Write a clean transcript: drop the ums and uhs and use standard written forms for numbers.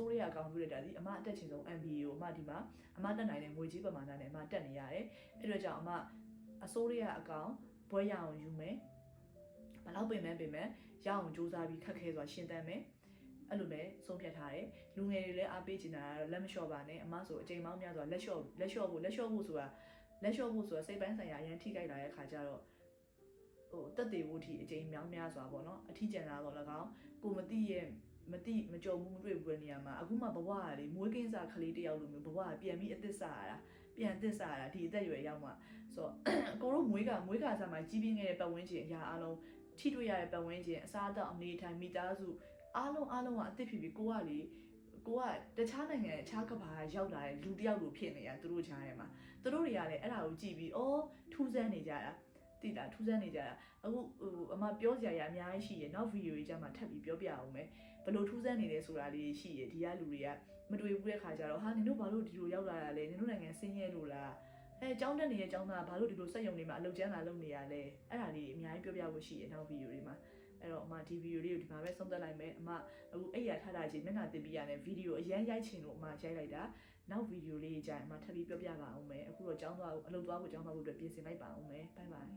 စိုးရအကောင့်လုပ်လိုက်တာဒီအမအတက်ချင်ဆုံး MBA ကိုအမဒီမှာအမတက်နိုင်တဲ့ငွေကြီးပမာဏနဲ့အမတက်နေရတယ်အဲ့တော့ကြောင့်အမအစိုးရအကောင့်ဘွဲရအောင်ယူမယ်ဘလောက်ပင်မဲ့ရအောင်စူးစမ်းပြီးခက်ခဲစွာရှင်းတမ်းမယ်အဲ့လိုပဲဆုံးဖြတ်ထားတယ်လူငယ်တွေလည်းအားပေးချင်တာကတော့လက်မလျှော့ပါနဲ့အမဆိုအချိန်မောင်းများစွာလက်လျှော့ဖို့ဆိုတာစိတ်ပိုင်းဆိုင်ရာအရင်ထိခိုက်လာတဲ့ခါကျတော့တက်သေးဖို့အထိအချိန်များစွာပေါ့နော်အထီးကျန်တာတော့၎င်းကိုမကြုံဘူးမတွေ့ဘူးတဲ့နေရာမှာအခုမှဘဝကလေမွေးကင်းစားကလေးတယောက်လိုမျိုးဘဝကပြန်ပြီးအသစ်စားရတာဒီအသက်အရွယ်ရောက်မှဆိုတော့အကုန်လုံးမွေးကစားမှာကြီးပြင်းခဲ့တဲ့ပတ်ဝန်းကျင်အရာအလုံးထိတွေ့ရတဲ့ပတ်ဝန်းကျင်အစားအသောက်အနေထိုင်မိသားစုအားလုံးကအသစ်ဖြစ်ပြီးကိုကတခြားနိုင်ငံအခြားကမ္ဘာရောက်လာတဲ့လူတယောက်လိုဖြစ်နေရသူတို့ချားထဲမှာသူတို့တွေကလည်းအဲ့ဒါကိုကြည့်ပြီးထူးဆန်းနေကြတာတိတာထူးဆန်းနေကြတာအခုအမပြောစရာအများကြီးရှိရနောက်ဗီဒီယိုကြီးကျမှထပ်ပြီးပြောပြအောင်မယ်ဘလို့ထူးဆန်းနေလဲဆိုတာလေးရှိရဒီကလူတွေကမတွေ့ဘူးတဲ့ခါကျတော့ဟာနင်တို့ဘာလို့ဒီလိုရောက်လာတာလဲနင်တို့နိုင်ငံဆင်းရဲလို့လားကျောင်းတက်နေတဲ့ကျောင်းသားဘာလို့ဒီလိုစက်ရုံတွေမှာအလုပ်ကျန်းလာလုပ်နေရလဲအဲ့ဒါလေးအများကြီးပြောပြဖို့ရှိရနောက်ဗီဒီယိုတွေမှာအဲ့တော့အမဒီဗီဒီယိုလေးကိုဒီမှာပဲဆုံးသက်လိုက်မယ်အမအခုအဲ့ရထားတာချင်းမျက်နှာတင်ပြရတဲ့ဗီဒီယိုအရန်ရိုက်ချင်လို့အမရိုက်လိုက်တာနောက်ဗီဒီယိုလေးကြာအမထပ်ပြီးပြောပြပါအောင်မယ်အခုတော့ကျောင်းသွားအလုပ်သွားဖို့ကျောင်းသွားဖို့အတွက်ပြင်ဆင်လိုက်ပါအောင်မယ်ဘိုင်ဘိုင်